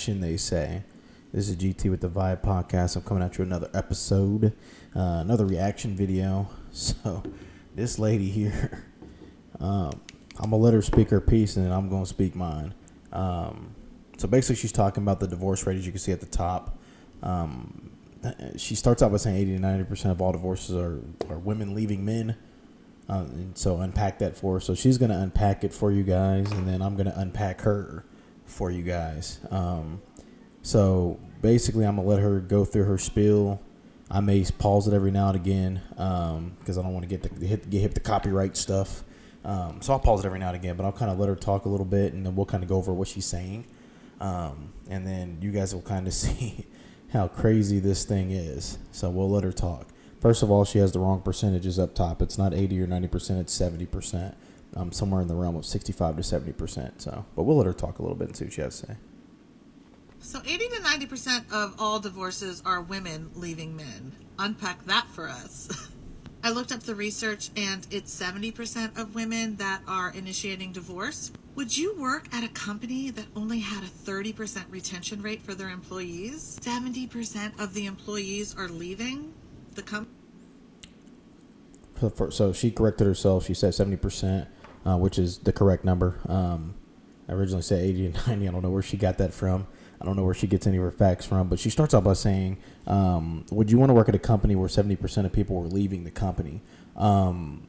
reaction, they say. This is GT with the Vibe Podcast. I'm coming at you another episode, another reaction video. So, this lady here, I'm going to let her speak her piece, and then I'm going to speak mine. So, basically, she's talking about the divorce rate, as you can see at the top. She starts out by saying 80 to 90% of all divorces are women leaving men. And so unpack that for her. So she's going to unpack it for you guys, and then I'm going to unpack her for you guys. So basically, I'm going to let her go through her spiel. I may pause it every now and again because I don't want to get hit the copyright stuff. So I'll pause it every now and again, but I'll kind of let her talk a little bit, and then we'll kind of go over what she's saying. And then you guys will kind of see how crazy this thing is. So we'll let her talk. First of all, she has the wrong percentages up top. It's not 80 or 90%, it's 70%. Somewhere in the realm of 65 to 70%. So, but we'll let her talk a little bit and see what she has to say. So 80 to 90% of all divorces are women leaving men. Unpack that for us. I looked up the research, and it's 70% of women that are initiating divorce. Would you work at a company that only had a 30% retention rate for their employees? 70% of the employees are leaving the company. So she corrected herself. She said 70%, which is the correct number. I originally said 80 and 90. I don't know where she got that from. I don't know where she gets any of her facts from. But she starts out by saying, would you want to work at a company where 70% of people were leaving the company? And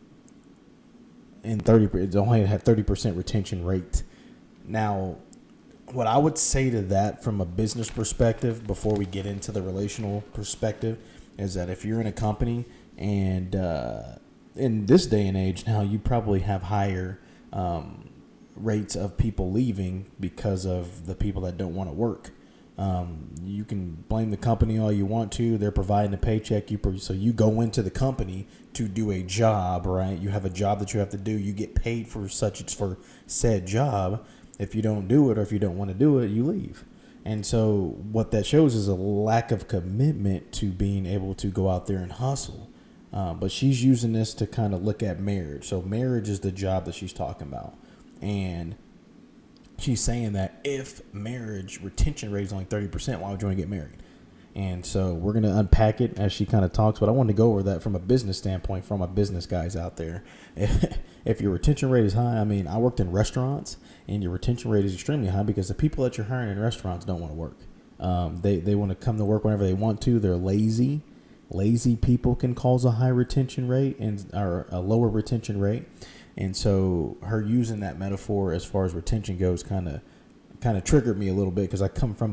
it only had 30% retention rate. Now, what I would say to that from a business perspective, before we get into the relational perspective, is that if you're in a company and in this day and age now, you probably have higher rates of people leaving because of the people that don't want to work. You can blame the company all you want to. They're providing a paycheck. So you go into the company to do a job, right? You have a job that you have to do. You get paid for for said job. If you don't do it, or if you don't want to do it, you leave. And so what that shows is a lack of commitment to being able to go out there and hustle. But she's using this to kind of look at marriage. So marriage is the job that she's talking about. And she's saying that if marriage retention rate is only 30%, why would you want to get married? And so we're going to unpack it as she kind of talks. But I wanted to go over that from a business standpoint, from my business guys out there. If your retention rate is high, I mean, I worked in restaurants, and your retention rate is extremely high because the people that you're hiring in restaurants don't want to work. They want to come to work whenever they want to. They're lazy. Lazy people can cause a high retention rate or a lower retention rate. And so her using that metaphor as far as retention goes kind of triggered me a little bit because I come from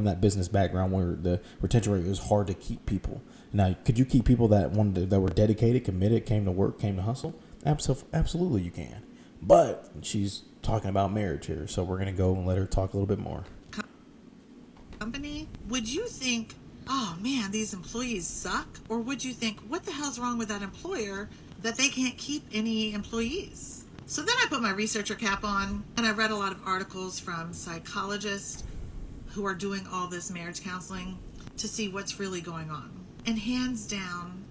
that business background where the retention rate was hard to keep people. Now, could you keep people that were dedicated, committed, came to work, came to hustle? Absolutely, you can. But she's talking about marriage here, so we're gonna go and let her talk a little bit more. Company, would you think, oh man, these employees suck? Or would you think, what the hell's wrong with that employer that they can't keep any employees? So then I put my researcher cap on, and I read a lot of articles from psychologists who are doing all this marriage counseling to see what's really going on. And hands down,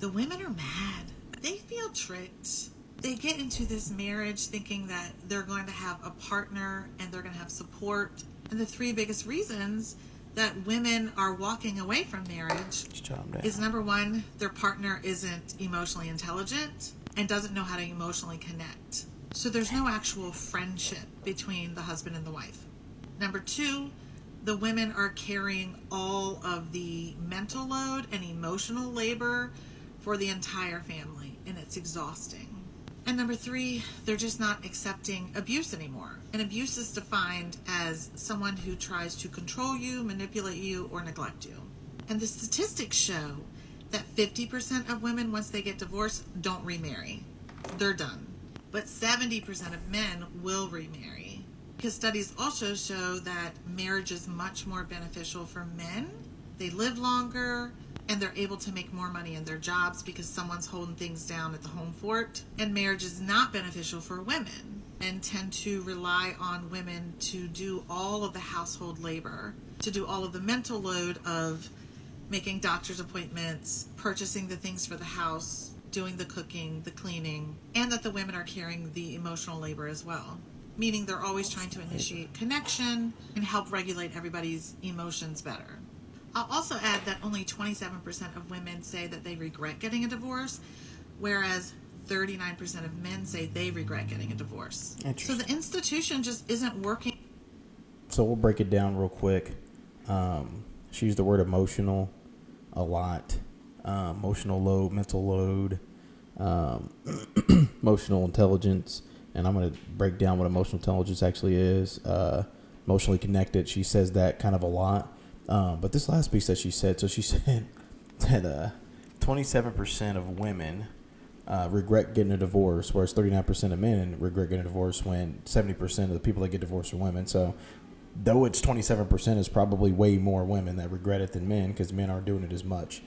the women are mad. They feel tricked. They get into this marriage thinking that they're going to have a partner and they're going to have support. And the three biggest reasons that women are walking away from marriage is, number one, their partner isn't emotionally intelligent and doesn't know how to emotionally connect. So there's no actual friendship between the husband and the wife. Number two, the women are carrying all of the mental load and emotional labor for the entire family, and it's exhausting. And number three, they're just not accepting abuse anymore. And abuse is defined as someone who tries to control you, manipulate you, or neglect you. And the statistics show that 50% of women, once they get divorced, don't remarry. They're done. But 70% of men will remarry. Because studies also show that marriage is much more beneficial for men. They live longer, and they're able to make more money in their jobs because someone's holding things down at the home fort. And marriage is not beneficial for women. Men tend to rely on women to do all of the household labor, to do all of the mental load of making doctor's appointments, purchasing the things for the house, doing the cooking, the cleaning, and that the women are carrying the emotional labor as well. meaning they're always trying to initiate connection and help regulate everybody's emotions better. I'll also add that only 27% of women say that they regret getting a divorce, whereas 39% of men say they regret getting a divorce. So the institution just isn't working. So we'll break it down real quick. She used the word emotional a lot. Emotional load, mental load, emotional intelligence. And I'm going to break down what emotional intelligence actually is. Emotionally connected. She says that kind of a lot. But this last piece that she said, so she said that 27% of women regret getting a divorce, whereas 39% of men regret getting a divorce, when 70% of the people that get divorced are women. So though it's 27%, is probably way more women that regret it than men, because men aren't doing it as much.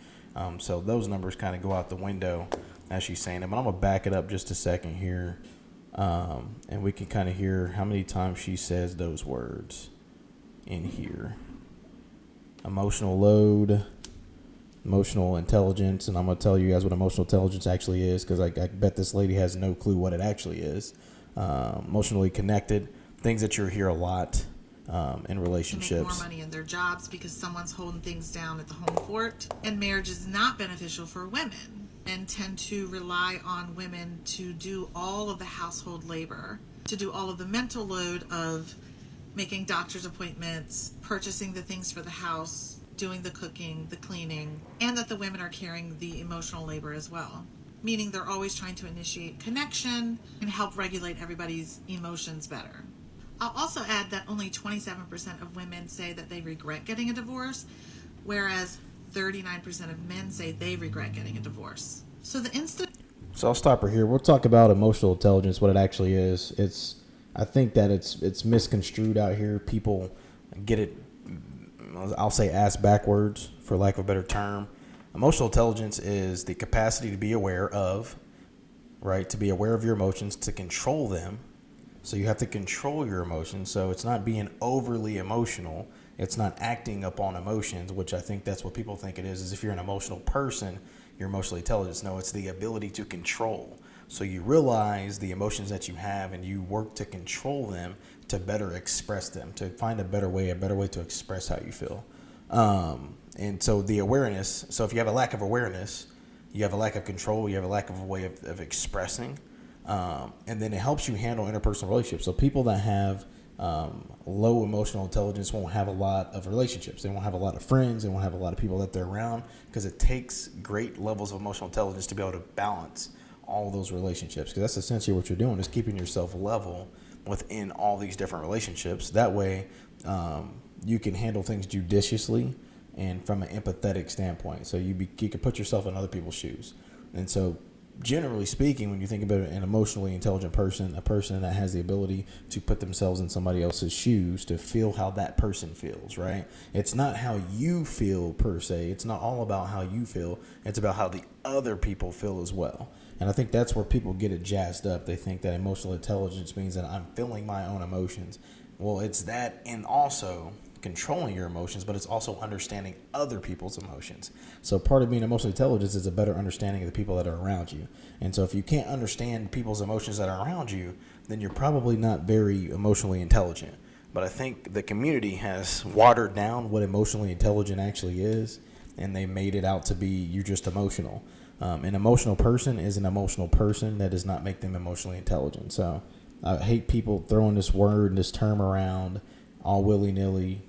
So those numbers kind of go out the window as she's saying it. But I'm going to back it up just a second here. And we can kind of hear how many times she says those words in here. Emotional load, emotional intelligence. And I'm going to tell you guys what emotional intelligence actually is, because I bet this lady has no clue what it actually is. Emotionally connected, things that you hear a lot in relationships. To make more money in their jobs because someone's holding things down at the home fort. And marriage is not beneficial for women, and tend to rely on women to do all of the household labor, to do all of the mental load of making doctor's appointments, purchasing the things for the house, doing the cooking, the cleaning, and that the women are carrying the emotional labor as well. Meaning they're always trying to initiate connection and help regulate everybody's emotions better. I'll also add that only 27% of women say that they regret getting a divorce, whereas 39% of men say they regret getting a divorce. So So I'll stop her here. We'll talk about emotional intelligence, what it actually is. I think that it's misconstrued out here. People get it, I'll say, ass backwards, for lack of a better term. Emotional intelligence is the capacity to be aware of, right? To be aware of your emotions, to control them. So you have to control your emotions. So it's not being overly emotional. It's not acting upon emotions, which I think that's what people think it is if you're an emotional person, you're emotionally intelligent. No, it's the ability to control. So you realize the emotions that you have and you work to control them, to better express them, to find a better way to express how you feel. And so the awareness, so if you have a lack of awareness, you have a lack of control, you have a lack of a way of expressing. And then it helps you handle interpersonal relationships. So people that have low emotional intelligence won't have a lot of relationships. They won't have a lot of friends. They won't have a lot of people that they're around, because it takes great levels of emotional intelligence to be able to balance all those relationships. Because that's essentially what you're doing, is keeping yourself level within all these different relationships. That way you can handle things judiciously and from an empathetic standpoint. So you can put yourself in other people's shoes. And so generally speaking, when you think about an emotionally intelligent person, a person that has the ability to put themselves in somebody else's shoes, to feel how that person feels, right? It's not how you feel per se. It's not all about how you feel. It's about how the other people feel as well. And I think that's where people get it jazzed up. They think that emotional intelligence means that I'm feeling my own emotions. Well, it's that, and also controlling your emotions, but it's also understanding other people's emotions. So part of being emotionally intelligent is a better understanding of the people that are around you. And so if you can't understand people's emotions that are around you, then you're probably not very emotionally intelligent. But I think the community has watered down what emotionally intelligent actually is, and they made it out to be you're just emotional. An emotional person is an emotional person. That does not make them emotionally intelligent. So I hate people throwing this word and this term around all willy-nilly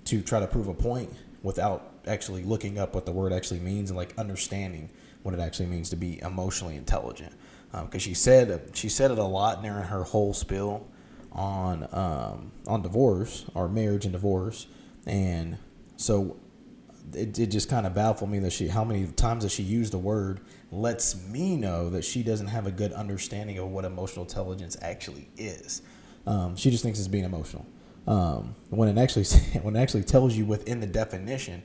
to try to prove a point without actually looking up what the word actually means and like understanding what it actually means to be emotionally intelligent. Because she said it a lot during her whole spiel on divorce, or marriage and divorce, and so it just kind of baffled me that how many times that she used the word lets me know that she doesn't have a good understanding of what emotional intelligence actually is. She just thinks it's being emotional. When it actually tells you within the definition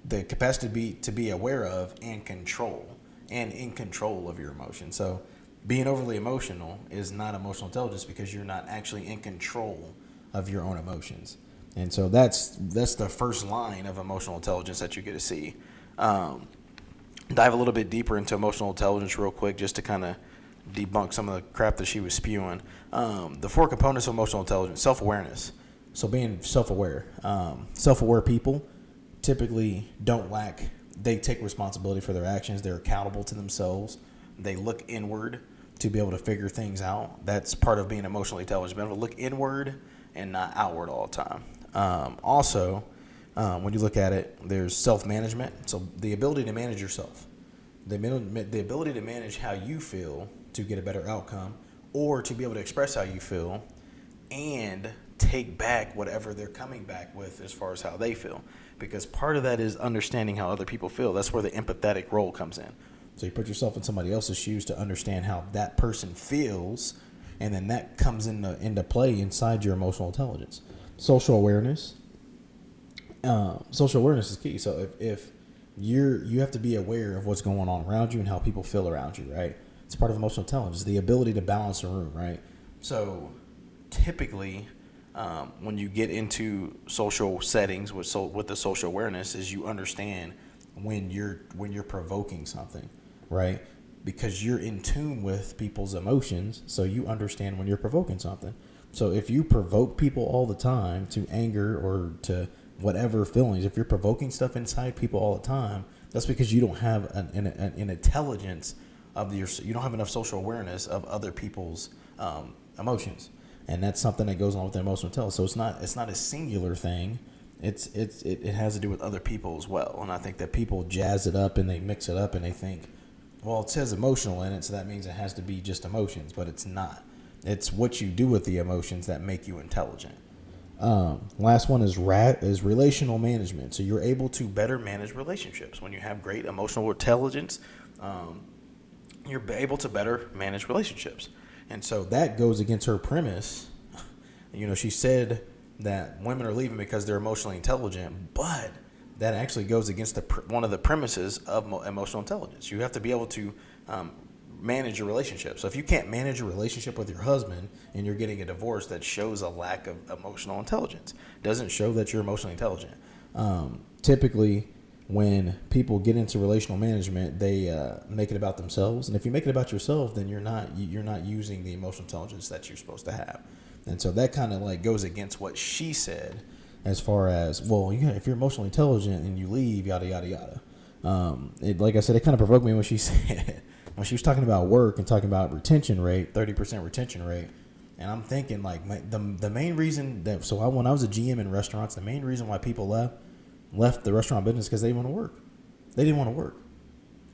the capacity to be aware of and control, and in control of your emotions. So being overly emotional is not emotional intelligence, because you're not actually in control of your own emotions. And so that's the first line of emotional intelligence that you get to see. Dive a little bit deeper into emotional intelligence real quick, just to kind of debunk some of the crap that she was spewing. The 4 components of emotional intelligence: self-awareness. So being self-aware. Self-aware people typically don't lack. They take responsibility for their actions. They're accountable to themselves. They look inward to be able to figure things out. That's part of being emotionally intelligent. Being able to look inward and not outward all the time. Also, when you look at it, there's self-management. So the ability to manage yourself. The ability to manage how you feel to get a better outcome, or to be able to express how you feel and take back whatever they're coming back with as far as how they feel. Because part of that is understanding how other people feel. That's where the empathetic role comes in. So you put yourself in somebody else's shoes to understand how that person feels, and then that comes into play inside your emotional intelligence. Social awareness. Social awareness is key. So if you have to be aware of what's going on around you and how people feel around you, right? It's part of emotional intelligence, the ability to balance a room, right? So typically, when you get into social settings with the social awareness, is you understand when you're provoking something, right? Because you're in tune with people's emotions, so you understand when you're provoking something. So if you provoke people all the time to anger or to whatever feelings, if you're provoking stuff inside people all the time, that's because you don't have an intelligence of you don't have enough social awareness of other people's emotions, and that's something that goes on with the emotional intelligence. So it's not a singular thing. It has to do with other people as well. And I think that people jazz it up and they mix it up and they think, well, it says emotional in it, so that means it has to be just emotions, but it's not. It's what you do with the emotions that make you intelligent. Last one is relational management. So you're able to better manage relationships when you have great emotional intelligence. You're able to better manage relationships, and so that goes against her premise. She said that women are leaving because they're emotionally intelligent, but that actually goes against one of the premises of emotional intelligence. You have to be able to manage your relationship. So if you can't manage your relationship with your husband and you're getting a divorce, that shows a lack of emotional intelligence. It doesn't show that you're emotionally intelligent. Typically, when people get into relational management, they make it about themselves. And if you make it about yourself, then you're not using the emotional intelligence that you're supposed to have. And so that kind of like goes against what she said, as far as, well, if you're emotionally intelligent and you leave, yada yada yada. Like I said, it kind of provoked me when she said, when she was talking about work and talking about retention rate, 30% retention rate. And I'm thinking like the main reason when I was a GM in restaurants, the main reason why people left the restaurant business because they didn't want to work. They didn't want to work.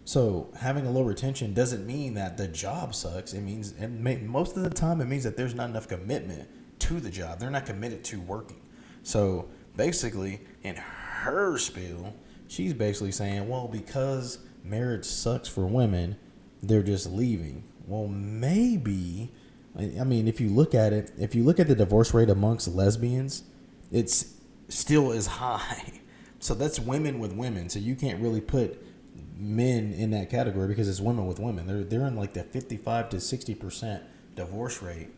So having a low retention doesn't mean that the job sucks. It means, most of the time, it means that there's not enough commitment to the job. They're not committed to working. So basically, in her spiel, she's basically saying, well, because marriage sucks for women, they're just leaving. Well, maybe. I mean, if you look at the divorce rate amongst lesbians, it's still is high. So that's women with women. So you can't really put men in that category because it's women with women. They're in like the 55 to 60% divorce rate.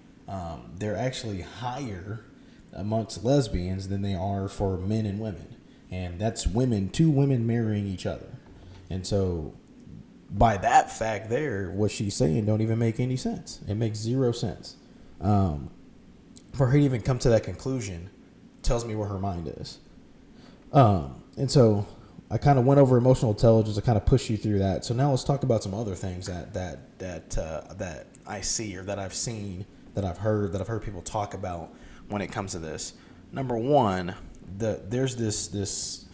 They're actually higher amongst lesbians than they are for men and women. And that's two women marrying each other. And so by that fact there, what she's saying don't even make any sense. It makes zero sense. For her to even come to that conclusion tells me where her mind is. And so I kind of went over emotional intelligence. I kind of pushed you through that. So now let's talk about some other things that I see, or that I've seen, that I've heard people talk about when it comes to this. Number one, there's this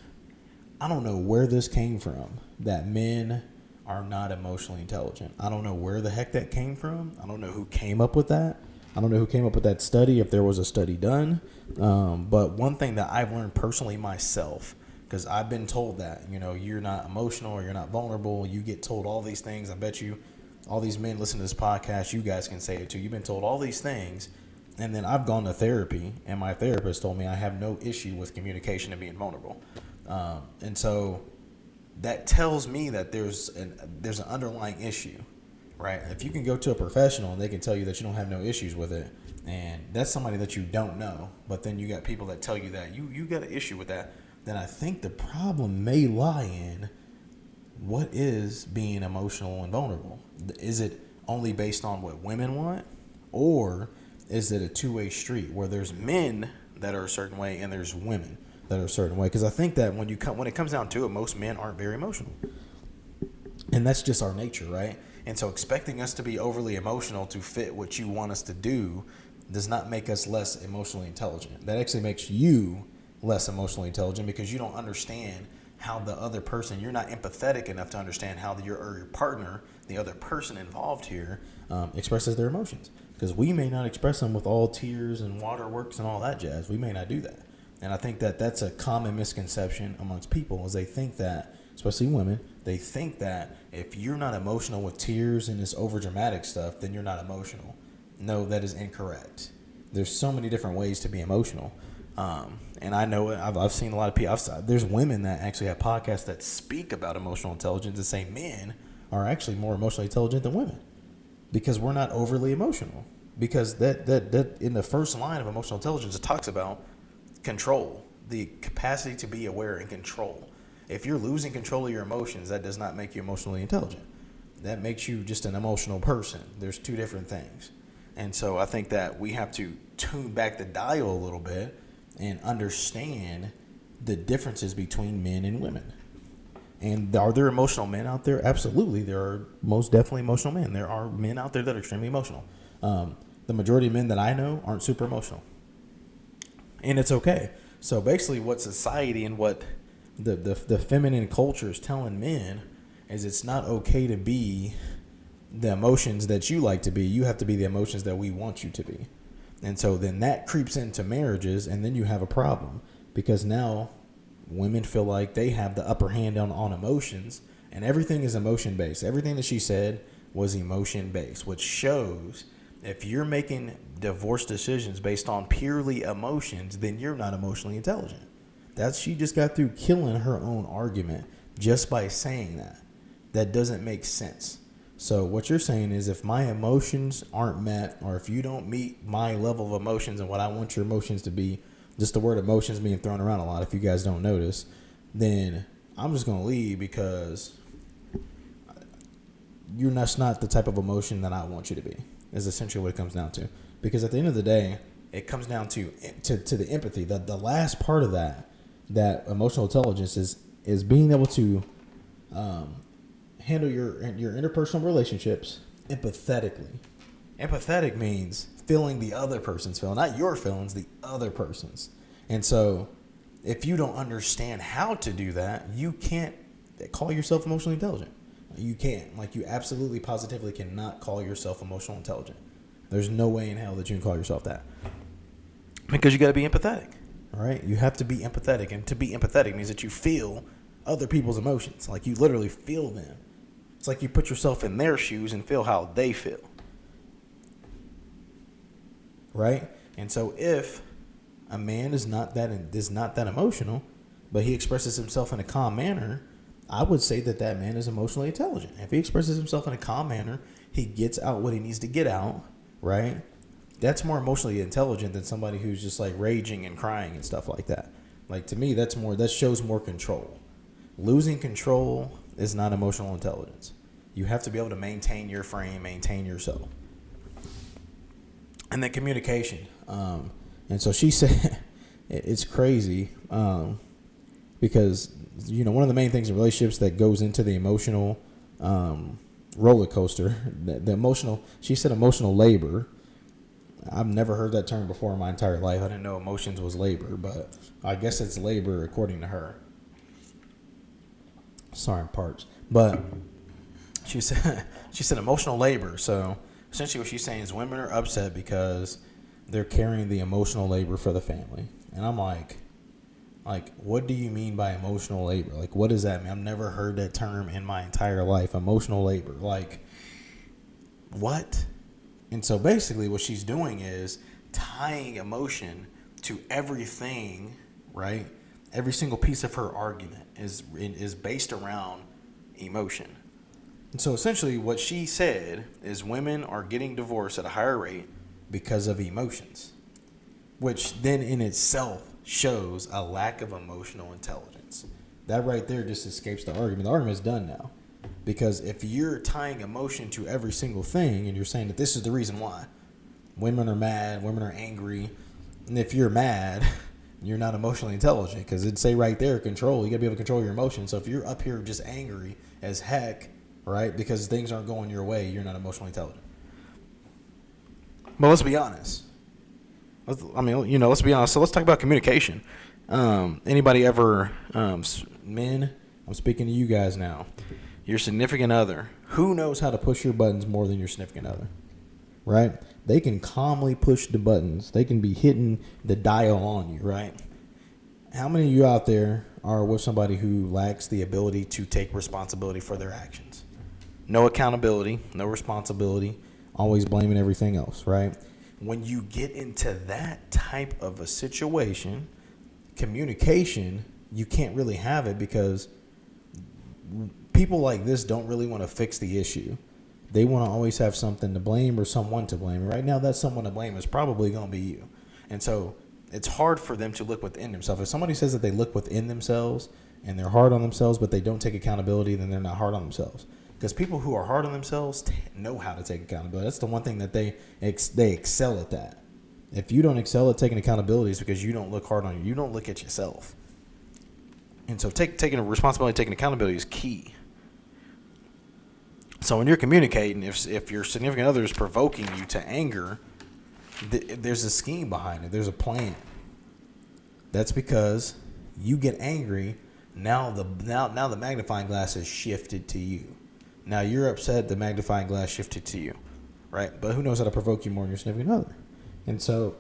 I don't know where this came from, that men are not emotionally intelligent. I don't know where the heck that came from. I don't know who came up with that. I don't know who came up with that study, if there was a study done. But one thing that I've learned personally myself, because I've been told that, you're not emotional or you're not vulnerable. You get told all these things. I bet you all these men listen to this podcast, you guys can say it too. You've been told all these things. And then I've gone to therapy, and my therapist told me I have no issue with communication and being vulnerable. And so that tells me that there's an underlying issue, right? If you can go to a professional and they can tell you that you don't have no issues with it, and that's somebody that you don't know, but then you got people that tell you that you got an issue with that, then I think the problem may lie in what is being emotional and vulnerable. Is it only based on what women want, or is it a two-way street where there's men that are a certain way and there's women that are a certain way? Because I think that when it comes down to it, most men aren't very emotional, and that's just our nature, right? And so expecting us to be overly emotional to fit what you want us to do does not make us less emotionally intelligent. That actually makes you less emotionally intelligent, because you don't understand how the other person, you're not empathetic enough to understand how your partner, the other person involved here, expresses their emotions. Because we may not express them with all tears and waterworks and all that jazz. We may not do that. And I think that that's a common misconception amongst people, is they think that, especially women, they think that if you're not emotional with tears and this over dramatic stuff, then you're not emotional. No, that is incorrect. There's so many different ways to be emotional. And I know I've seen a lot of people. There's women that actually have podcasts that speak about emotional intelligence and say men are actually more emotionally intelligent than women, because we're not overly emotional. Because that in the first line of emotional intelligence, it talks about control, the capacity to be aware and control. If you're losing control of your emotions, that does not make you emotionally intelligent. That makes you just an emotional person. There's two different things. And so I think that we have to tune back the dial a little bit and understand the differences between men and women. And are there emotional men out there? Absolutely. There are most definitely emotional men. There are men out there that are extremely emotional. The majority of men that I know aren't super emotional. And it's okay. So basically what society and what the feminine culture is telling men is it's not okay to be the emotions that you like to be. You have to be the emotions that we want you to be. And so then that creeps into marriages, and then you have a problem, because now women feel like they have the upper hand on emotions, and everything is emotion based. Everything that she said was emotion based, which shows if you're making divorce decisions based on purely emotions, then you're not emotionally intelligent. She just got through killing her own argument just by saying that. That doesn't make sense. So what you're saying is, if my emotions aren't met, or if you don't meet my level of emotions and what I want your emotions to be, just the word emotions being thrown around a lot if you guys don't notice, then I'm just going to leave, because you're not the type of emotion that I want you to be, is essentially what it comes down to. Because at the end of the day, it comes down to the empathy. The last part of that emotional intelligence is being able to handle your interpersonal relationships empathetically. Empathetic means feeling the other person's feeling, not your feelings, the other person's. And so if you don't understand how to do that, you can't call yourself emotionally intelligent. You can't. Like, you absolutely positively cannot call yourself emotional intelligent. There's no way in hell that you can call yourself that. Because you got to be empathetic. All right? You have to be empathetic. And to be empathetic means that you feel other people's emotions. Like, you literally feel them. It's like you put yourself in their shoes and feel how they feel. Right? And so if a man is not that emotional, but he expresses himself in a calm manner, I would say that man is emotionally intelligent. If he expresses himself in a calm manner, he gets out what he needs to get out, right? That's more emotionally intelligent than somebody who's just like raging and crying and stuff like that. Like, to me, that shows more control. Losing control is not emotional intelligence. You have to be able to maintain your frame, maintain yourself. And then communication. And so she said, it's crazy, because, one of the main things in relationships that goes into the emotional roller coaster, she said emotional labor. I've never heard that term before in my entire life. I didn't know emotions was labor, but I guess it's labor according to her. Sorry, parts. But she said emotional labor. So essentially what she's saying is women are upset because they're carrying the emotional labor for the family. And I'm like, what do you mean by emotional labor? Like, what does that mean? I've never heard that term in my entire life. Emotional labor. Like, what? And so basically what she's doing is tying emotion to everything, right? Every single piece of her argument is based around emotion. And so essentially what she said is women are getting divorced at a higher rate because of emotions, which then in itself shows a lack of emotional intelligence. That right there just escapes the argument. The argument is done now. Because if you're tying emotion to every single thing and you're saying that this is the reason why women are mad, women are angry, and if you're mad, you're not emotionally intelligent, because it'd say right there, control. You got to be able to control your emotions. So if you're up here just angry as heck, right, because things aren't going your way, you're not emotionally intelligent. But let's be honest. Let's be honest. So let's talk about communication. Anybody ever, men, I'm speaking to you guys now, your significant other, who knows how to push your buttons more than your significant other, right? They can calmly push the buttons. They can be hitting the dial on you, right? How many of you out there are with somebody who lacks the ability to take responsibility for their actions? No accountability, no responsibility, always blaming everything else, right? When you get into that type of a situation, communication, you can't really have it, because people like this don't really want to fix the issue. They want to always have something to blame or someone to blame. Right now, that someone to blame is probably going to be you. And so it's hard for them to look within themselves. If somebody says that they look within themselves and they're hard on themselves, but they don't take accountability, then they're not hard on themselves. Because people who are hard on themselves know how to take accountability. That's the one thing that they excel at that. If you don't excel at taking accountability, it's because you don't look hard on you. You don't look at yourself. And so taking responsibility, taking accountability is key. So when you're communicating, if your significant other is provoking you to anger, there's a scheme behind it. There's a plan. That's because you get angry. Now the magnifying glass has shifted to you. Now you're upset. The magnifying glass shifted to you, right? But who knows how to provoke you more than your significant other? And so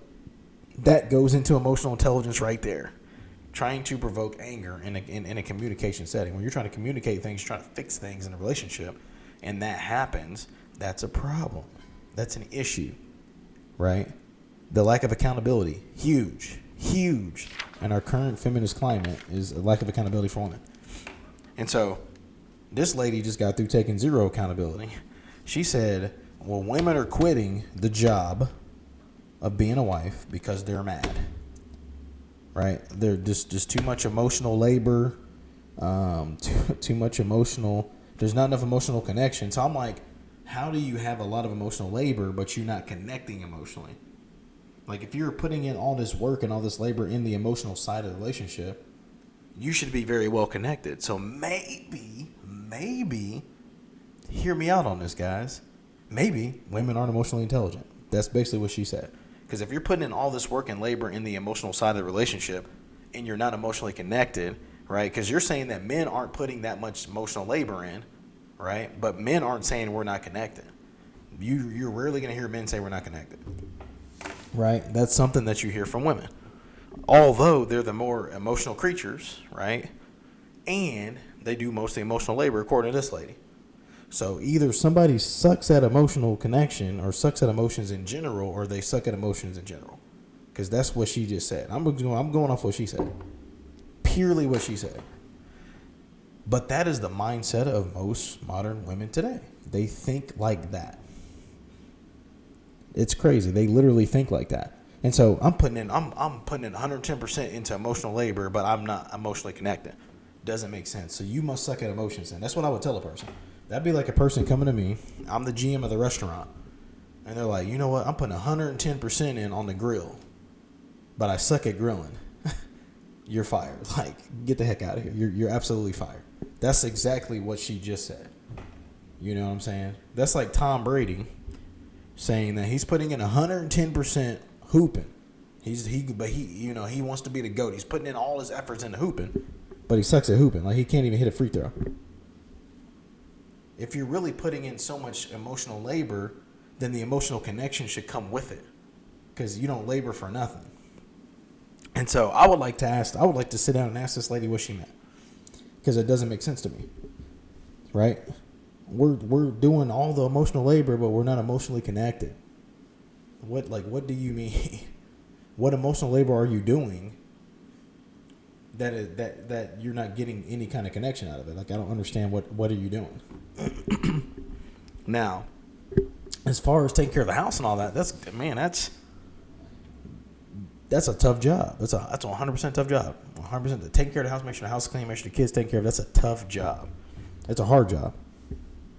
that goes into emotional intelligence right there. Trying to provoke anger in a communication setting. When you're trying to communicate things, trying to fix things in a relationship, and that happens, that's a problem. That's an issue, right? The lack of accountability, huge in our current feminist climate, is a lack of accountability for women. And so this lady just got through taking zero accountability. She said, well, women are quitting the job of being a wife because they're mad, right? They're just too much emotional labor, too much emotional. There's not enough emotional connection. So I'm like, how do you have a lot of emotional labor, but you're not connecting emotionally? Like, if you're putting in all this work and all this labor in the emotional side of the relationship, you should be very well connected. So maybe, hear me out on this, guys. Maybe women aren't emotionally intelligent. That's basically what she said. Because if you're putting in all this work and labor in the emotional side of the relationship and you're not emotionally connected, right? Because you're saying that men aren't putting that much emotional labor in, right? But men aren't saying we're not connected. You're rarely going to hear men say we're not connected, right? That's something that you hear from women. Although they're the more emotional creatures, right? And they do most of the emotional labor, according to this lady. So either somebody sucks at emotional connection or sucks at emotions in general, or they suck at emotions in general. Because that's what she just said. I'm going off what she said. Purely what she said. But that is the mindset of most modern women today. They think like that. It's crazy. They literally think like that. And so I'm putting in 110% into emotional labor, but I'm not emotionally connected. Doesn't make sense. So you must suck at emotions. And that's what I would tell a person. That'd be like a person coming to me. I'm the GM of the restaurant. And they're like, you know what? I'm putting 110% in on the grill, but I suck at grilling. You're fired. Like, get the heck out of here. You're absolutely fired. That's exactly what she just said. You know what I'm saying? That's like Tom Brady saying that he's putting in 110% hooping. He wants to be the GOAT. He's putting in all his efforts into hooping, but he sucks at hooping. Like, he can't even hit a free throw. If you're really putting in so much emotional labor, then the emotional connection should come with it, because you don't labor for nothing. And so I would like to sit down and ask this lady what she meant, because it doesn't make sense to me, right? We're doing all the emotional labor, but we're not emotionally connected. What do you mean? What emotional labor are you doing that you're not getting any kind of connection out of it? Like, I don't understand what are you doing? Now, as far as taking care of the house and all that, that's a tough job. That's a 100% tough job. 100% taking care of the house, make sure the house is clean, make sure the kids taken care of. That's a tough job. It's a hard job.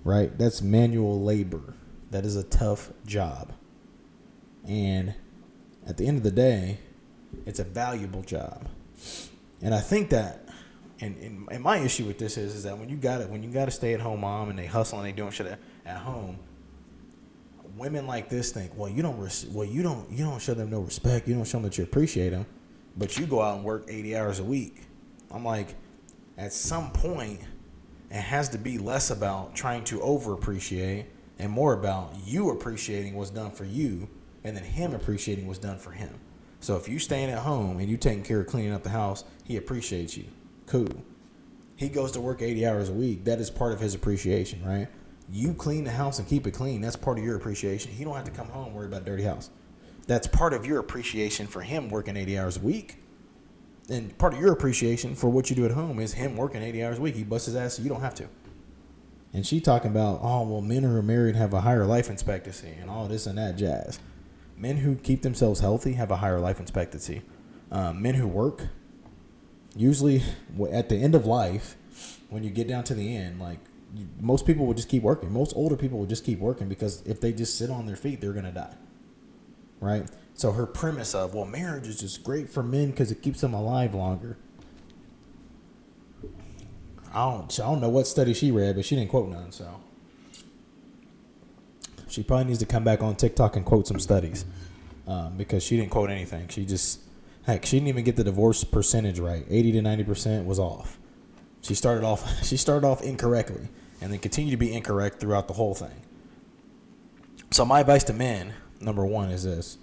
right? That's manual labor. That is a tough job. And at the end of the day, it's a valuable job. And I think that, and my issue with this is that when you got a stay at home mom and they hustle and they doing shit at home, women like this think, well, you don't show them no respect. You don't show them that you appreciate them, but you go out and work 80 hours a week. I'm like, at some point, it has to be less about trying to over appreciate and more about you appreciating what's done for you, and then him appreciating what's done for him. So if you staying at home and you taking care of cleaning up the house, he appreciates you. Cool. He goes to work 80 hours a week. That is part of his appreciation, right? You clean the house and keep it clean. That's part of your appreciation. He don't have to come home and worry about a dirty house. That's part of your appreciation for him working 80 hours a week. And part of your appreciation for what you do at home is him working 80 hours a week. He busts his ass so you don't have to. And she talking about, oh, well, men who are married have a higher life expectancy and all this and that jazz. Men who keep themselves healthy have a higher life expectancy. Men who work, usually at the end of life, when you get down to the end, like, most people will just keep working. Most older people will just keep working because if they just sit on their feet, they're going to die. Right? So her premise of, well, marriage is just great for men because it keeps them alive longer. I don't know what study she read, but she didn't quote none, so she probably needs to come back on TikTok and quote some studies, because she didn't quote anything. She didn't even get the divorce percentage right. 80 to 90% was off. She started off incorrectly and then continued to be incorrect throughout the whole thing. So my advice to men, number one, is this.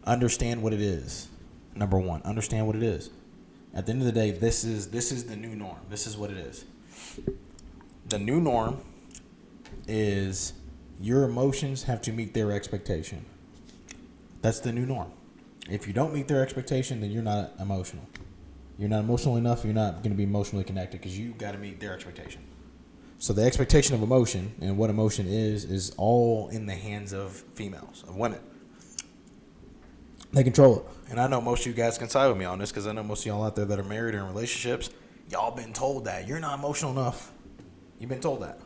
Understand what it is. Number one, understand what it is. At the end of the day, this is the new norm. This is what it is. The new norm is your emotions have to meet their expectation. That's the new norm. If you don't meet their expectation, then you're not emotional. You're not emotional enough. You're not going to be emotionally connected because you got to meet their expectation. So the expectation of emotion and what emotion is all in the hands of females, of women. They control it. And I know most of you guys can side with me on this because I know most of y'all out there that are married or in relationships, y'all been told that. You're not emotional enough. You've been told that.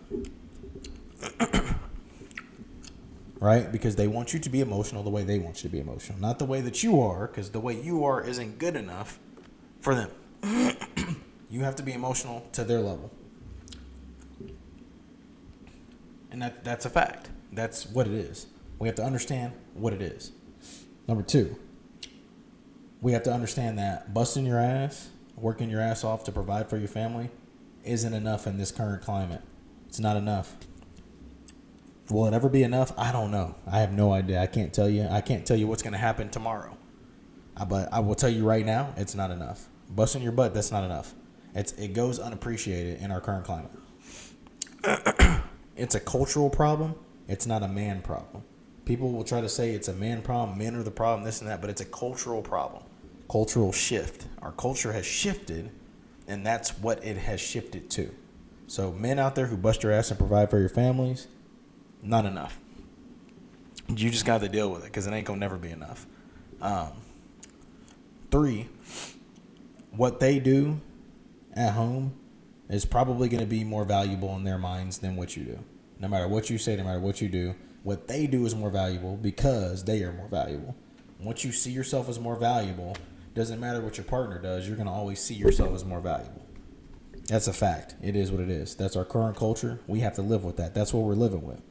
Right? Because they want you to be emotional the way they want you to be emotional. Not the way that you are, because the way you are isn't good enough for them. You have to be emotional to their level. And that's a fact. That's what it is. We have to understand what it is. Number two, we have to understand that busting your ass, working your ass off to provide for your family isn't enough in this current climate. It's not enough. Will it ever be enough? I don't know. I have no idea. I can't tell you. I can't tell you what's going to happen tomorrow. But I will tell you right now, it's not enough. Busting your butt, that's not enough. It goes unappreciated in our current climate. It's a cultural problem. It's not a man problem. People will try to say it's a man problem, men are the problem, this and that, but it's a cultural problem. Cultural shift. Our culture has shifted, and that's what it has shifted to. So men out there who bust your ass and provide for your families, not enough. You just got to deal with it because it ain't going to never be enough. Three, what they do at home is probably going to be more valuable in their minds than what you do. No matter what you say, no matter what you do, what they do is more valuable because they are more valuable. Once you see yourself as more valuable, doesn't matter what your partner does, you're going to always see yourself as more valuable. That's a fact. It is what it is. That's our current culture. We have to live with that. That's what we're living with.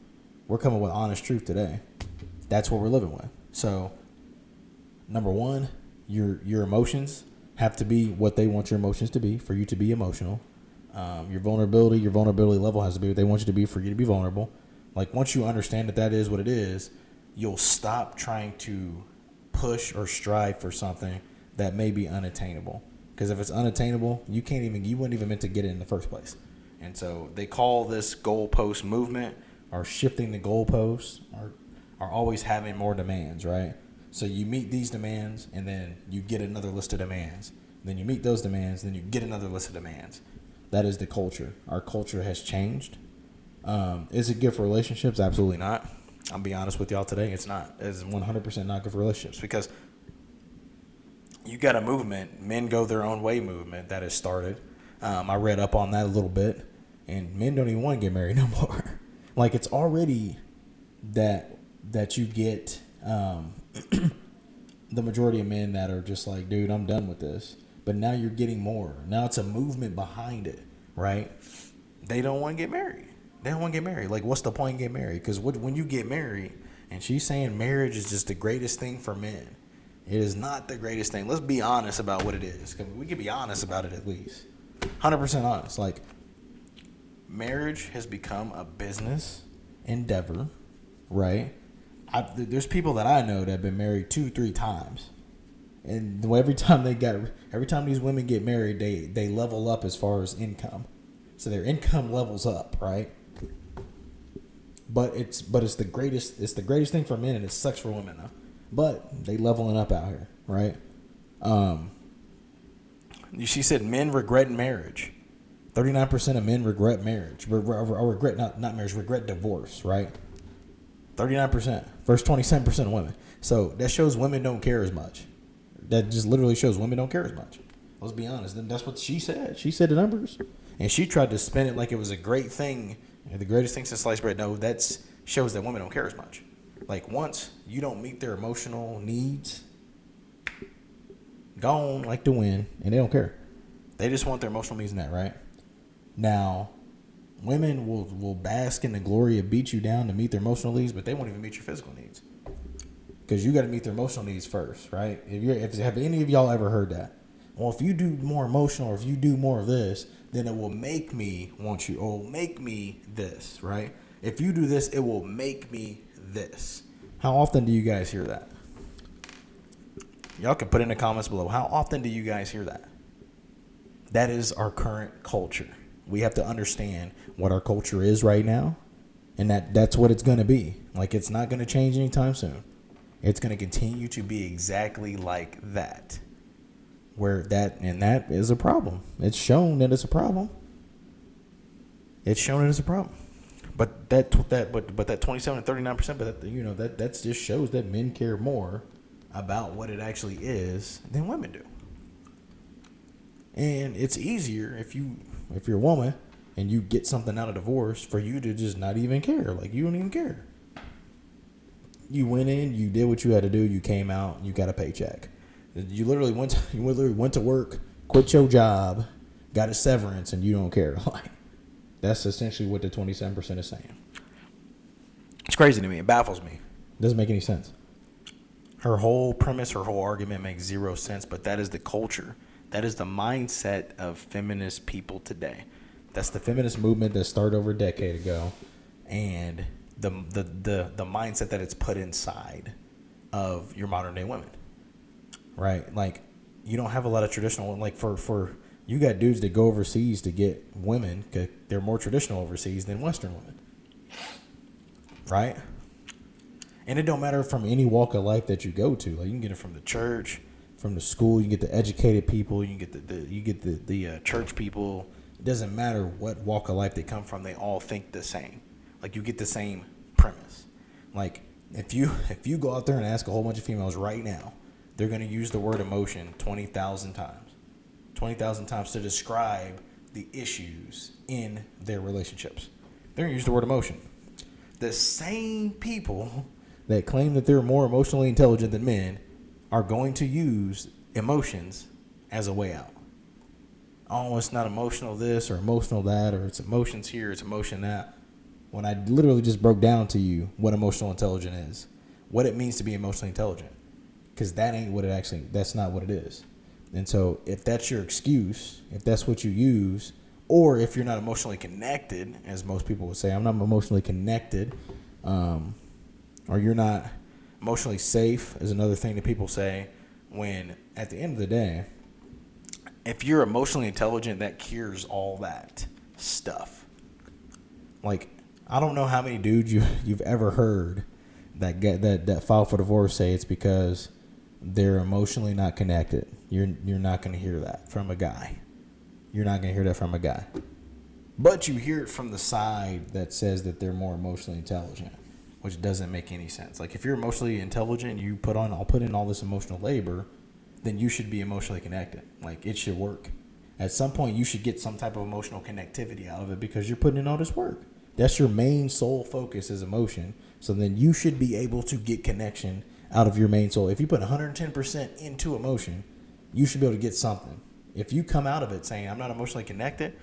We're coming with honest truth today. That's what we're living with. So, number one, your emotions have to be what they want your emotions to be for you to be emotional. Your vulnerability level has to be what they want you to be for you to be vulnerable. Like, once you understand that is what it is, you'll stop trying to push or strive for something that may be unattainable. Because if it's unattainable, you weren't even meant to get it in the first place. And so they call this goalpost movement, or shifting the goalposts, are always having more demands, right? So you meet these demands, and then you get another list of demands. Then you meet those demands, then you get another list of demands. That is the culture. Our culture has changed. Is it good for relationships? Absolutely not. I'll be honest with y'all today. It's not. It's 100% not good for relationships because you got a movement, men go their own way movement that has started. I read up on that a little bit. and men don't even want to get married no more. Like it's already that you get the majority of men that are just like, dude, I'm done with this. But now you're getting more. Now it's a movement behind it, right? They don't want to get married. They don't want to get married. Like, what's the point in getting married? Because when you get married, and she's saying marriage is just the greatest thing for men. It is not the greatest thing. Let's be honest about what it is. We can be honest about it at least. 100% honest. Like, marriage has become a business endeavor, right? There's people that I know that have been married 2-3 times, and every time these women get married, they level up as far as income, so their income levels up, right? But it's the greatest thing for men, and it sucks for women though. But they leveling up out here, right? She said men regret marriage. 39% of men regret marriage, or regret not marriage, regret divorce, right? 39% versus 27% of women. So that shows women don't care as much. That just literally shows women don't care as much. Let's be honest. Then that's what she said. She said the numbers, and she tried to spin it like it was a great thing, the greatest thing since sliced bread. No, that shows that women don't care as much. Like once you don't meet their emotional needs, gone like the wind, and they don't care. They just want their emotional needs in that, right? Now, women will bask in the glory of beat you down to meet their emotional needs, but they won't even meet your physical needs. Because you got to meet their emotional needs first, right? Have any of y'all ever heard that? Well, if you do more emotional, or if you do more of this, then it will make me want you. Or it will make me this, right? If you do this, it will make me this. How often do you guys hear that? Y'all can put in the comments below. How often do you guys hear that? That is our current culture. We have to understand what our culture is right now, and that's what it's going to be. Like, it's not going to change anytime soon. It's going to continue to be exactly like that. And that is a problem. It's shown that it's a problem. It's shown that it's a problem. But that 27 to 39%, but that just shows that men care more about what it actually is than women do. And it's easier if you're a woman and you get something out of divorce for you to just not even care. Like, you don't even care. You went in, you did what you had to do, you came out, you got a paycheck. You literally went to work, quit your job, got a severance, and you don't care. Like, that's essentially what the 27% is saying. It's crazy to me. It baffles me. It doesn't make any sense. Her whole premise, her whole argument makes zero sense, but that is the culture. That is the mindset of feminist people today. That's the feminist movement that started over a decade ago, and the mindset that it's put inside of your modern day women, right? Like, you don't have a lot of traditional, like for you got dudes that go overseas to get women because they're more traditional overseas than Western women, right? And it don't matter from any walk of life that you go to. Like, you can get it from the church, from the school. You can get the educated people. You can get the church people. It doesn't matter what walk of life they come from. They all think the same. Like, you get the same premise. Like, if you go out there and ask a whole bunch of females right now, they're going to use the word emotion 20,000 times. 20,000 times to describe the issues in their relationships. They're going to use the word emotion. The same people that claim that they're more emotionally intelligent than men are going to use emotions as a way out. Oh, it's not emotional this or emotional that, or it's emotions here, it's emotion that. When I literally just broke down to you what emotional intelligence is, what it means to be emotionally intelligent, because that's not what it is. And so if that's your excuse, if that's what you use, or if you're not emotionally connected, as most people would say, I'm not emotionally connected, or you're not emotionally safe is another thing that people say, when at the end of the day, if you're emotionally intelligent, that cures all that stuff. Like, I don't know how many dudes you've ever heard that file for divorce say it's because they're emotionally not connected. You're not going to hear that from a guy. You're not going to hear that from a guy. But you hear it from the side that says that they're more emotionally intelligent, which doesn't make any sense. Like, if you're emotionally intelligent, I'll put in all this emotional labor, then you should be emotionally connected. Like, it should work. At some point, you should get some type of emotional connectivity out of it because you're putting in all this work. That's your main sole focus is emotion. So then you should be able to get connection out of your main soul. If you put 110% into emotion, you should be able to get something. If you come out of it saying, I'm not emotionally connected,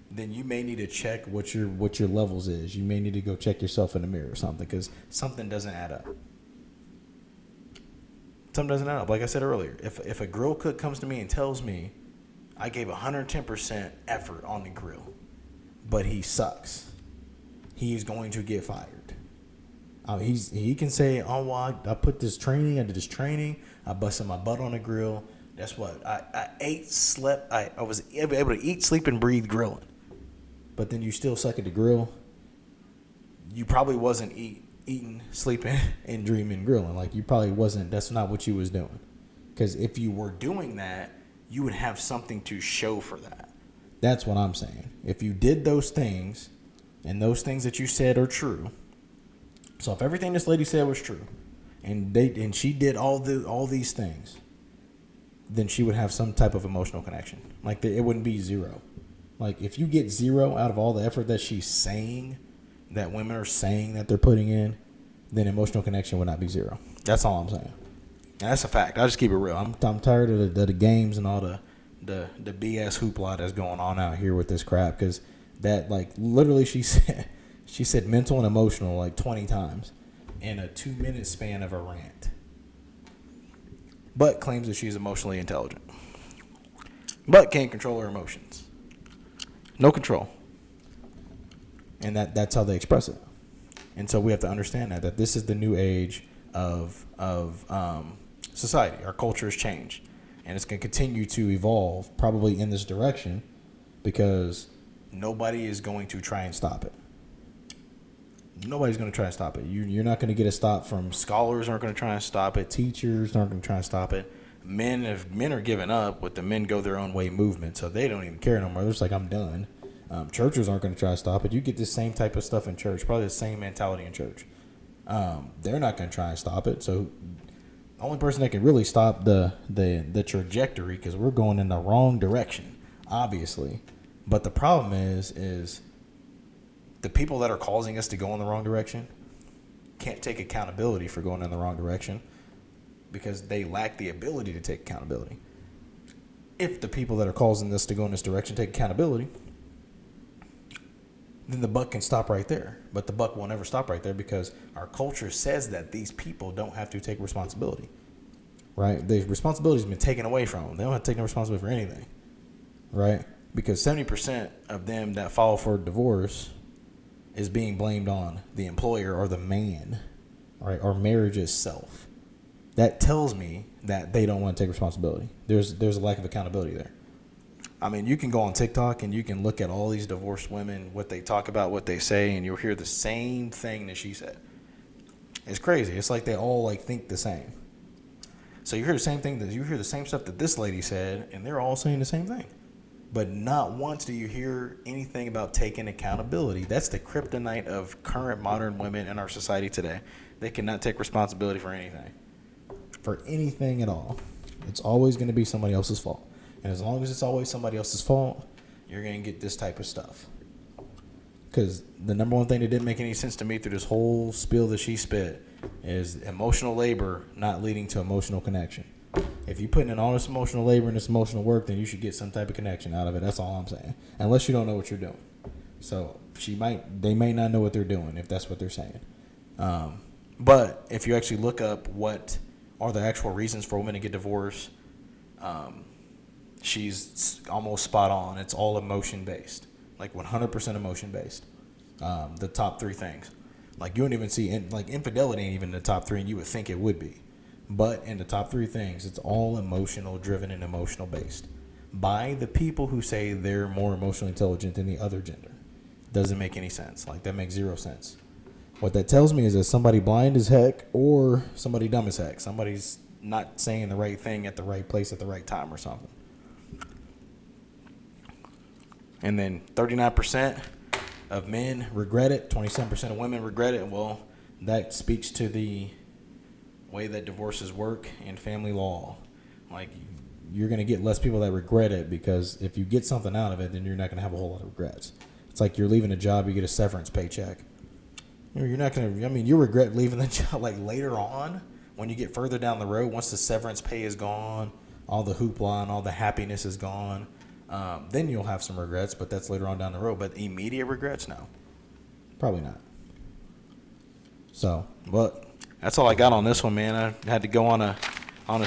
then you may need to check what your levels is. You may need to go check yourself in the mirror or something because something doesn't add up. Something doesn't add up. Like I said earlier, if a grill cook comes to me and tells me I gave 110% effort on the grill, but he sucks, he is going to get fired. He can say, oh, well, I put this training, I did this training, I busted my butt on the grill. That's what I ate, slept. I was able to eat, sleep, and breathe grilling. But then you still suck at the grill. You probably wasn't eating, sleeping, and dreaming grilling. Like you probably wasn't. That's not what you was doing. Because if you were doing that, you would have something to show for that. That's what I'm saying. If you did those things, and those things that you said are true. So if everything this lady said was true, and she did all these things, then she would have some type of emotional connection. Like it wouldn't be zero. Like if you get zero out of all the effort that she's saying, that women are saying that they're putting in, then emotional connection would not be zero. That's all I'm saying. And that's a fact. I just keep it real. I'm tired of the games and all the BS hoopla that's going on out here with this crap because that like literally she said mental and emotional like 20 times in a 2-minute span of a rant. But claims that she's emotionally intelligent. But can't control her emotions. No control. And that's how they express it. And so we have to understand that this is the new age of society. Our culture has changed. And it's going to continue to evolve probably in this direction because nobody is going to try and stop it. Nobody's going to try and stop it. You're not going to get a stop from scholars aren't going to try and stop it. Teachers aren't going to try and stop it. Men are giving up with the men go their own way movement, so they don't even care no more. They're just like, I'm done. Churches aren't going to try to stop it. You get the same type of stuff in church, probably the same mentality in church. They're not going to try and stop it. So the only person that can really stop the trajectory, because we're going in the wrong direction, obviously. But the problem is the people that are causing us to go in the wrong direction can't take accountability for going in the wrong direction because they lack the ability to take accountability. If the people that are causing us to go in this direction take accountability, then the buck can stop right there. But the buck will never stop right there because our culture says that these people don't have to take responsibility, right? The responsibility has been taken away from them. They don't have to take no responsibility for anything, right? Because 70% of them that file for divorce is being blamed on the employer or the man, right? Or marriage itself. That tells me that they don't want to take responsibility. There's a lack of accountability there. I mean, you can go on TikTok and you can look at all these divorced women, what they talk about, what they say, and you'll hear the same thing that she said. It's crazy. It's like they all like think the same. So you hear the same thing that you hear the same stuff that this lady said, and they're all saying the same thing. But not once do you hear anything about taking accountability. That's the kryptonite of current modern women in our society today. They cannot take responsibility for anything. For anything at all. It's always going to be somebody else's fault. And as long as it's always somebody else's fault, you're going to get this type of stuff. Because the number one thing that didn't make any sense to me through this whole spiel that she spit is emotional labor not leading to emotional connection. If you're putting in all this emotional labor and this emotional work, then you should get some type of connection out of it. That's all I'm saying. Unless you don't know what you're doing. So they may not know what they're doing if that's what they're saying. But if you actually look up what are the actual reasons for women to get divorced, she's almost spot on. It's all emotion based, like 100% emotion based. The top 3 things, like you don't even see like infidelity ain't even in the top 3, and you would think it would be. But in the top 3 things, it's all emotional driven and emotional based by the people who say they're more emotionally intelligent than the other gender. Doesn't make any sense. Like that makes 0 sense. What that tells me is that somebody blind as heck or somebody dumb as heck. Somebody's not saying the right thing at the right place at the right time or something. And then 39% of men regret it. 27% of women regret it. Well, that speaks to the way that divorces work in family law. Like you're going to get less people that regret it, because if you get something out of it, then you're not going to have a whole lot of regrets. It's like you're leaving a job, you get a severance paycheck. You're not going to, I mean, you regret leaving the job like later on when you get further down the road, once the severance pay is gone, all the hoopla and all the happiness is gone. Then you'll have some regrets, but that's later on down the road. But immediate regrets, no. Probably not. So, but that's all I got on this one, man. I had to go on a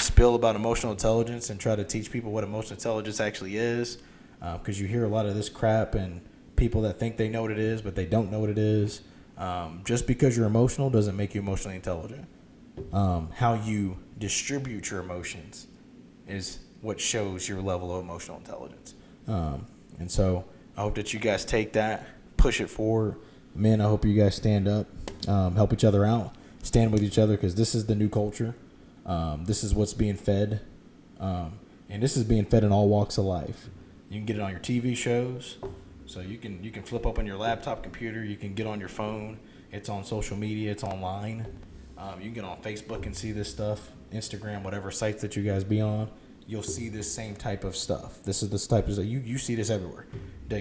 spill about emotional intelligence and try to teach people what emotional intelligence actually is, because you hear a lot of this crap and people that think they know what it is, but they don't know what it is. Just because you're emotional doesn't make you emotionally intelligent. How you distribute your emotions is what shows your level of emotional intelligence. And so I hope that you guys take that, push it forward. Men, I hope you guys stand up, help each other out, stand with each other, because this is the new culture. This is what's being fed. And this is being fed in all walks of life. You can get it on your TV shows. So you can flip up on your laptop computer. You can get on your phone. It's on social media. It's online. You can get on Facebook and see this stuff. Instagram, whatever sites that you guys be on, you'll see this same type of stuff. This is this type of stuff. You see this everywhere.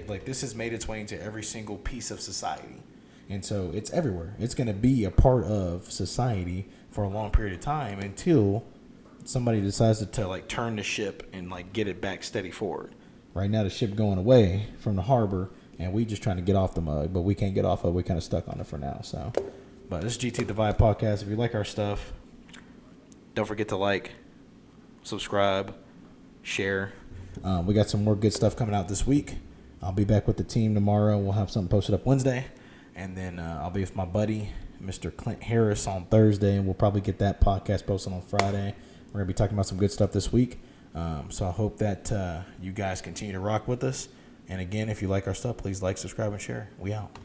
Like this has made its way into every single piece of society. And so it's everywhere. It's going to be a part of society for a long period of time until somebody decides to like turn the ship and like get it back steady forward. Right now the ship going away from the harbor, and we just trying to get off the mug, but we can't get off of it. We're kind of stuck on it for now. So, but this is GT The Vibe Podcast. If you like our stuff, don't forget to like, subscribe, share. We got some more good stuff coming out this week. I'll be back with the team tomorrow. We'll have something posted up Wednesday. And then I'll be with my buddy, Mr. Clint Harris, on Thursday. And we'll probably get that podcast posted on Friday. We're going to be talking about some good stuff this week. So I hope that you guys continue to rock with us. And again, if you like our stuff, please like, subscribe, and share. We out.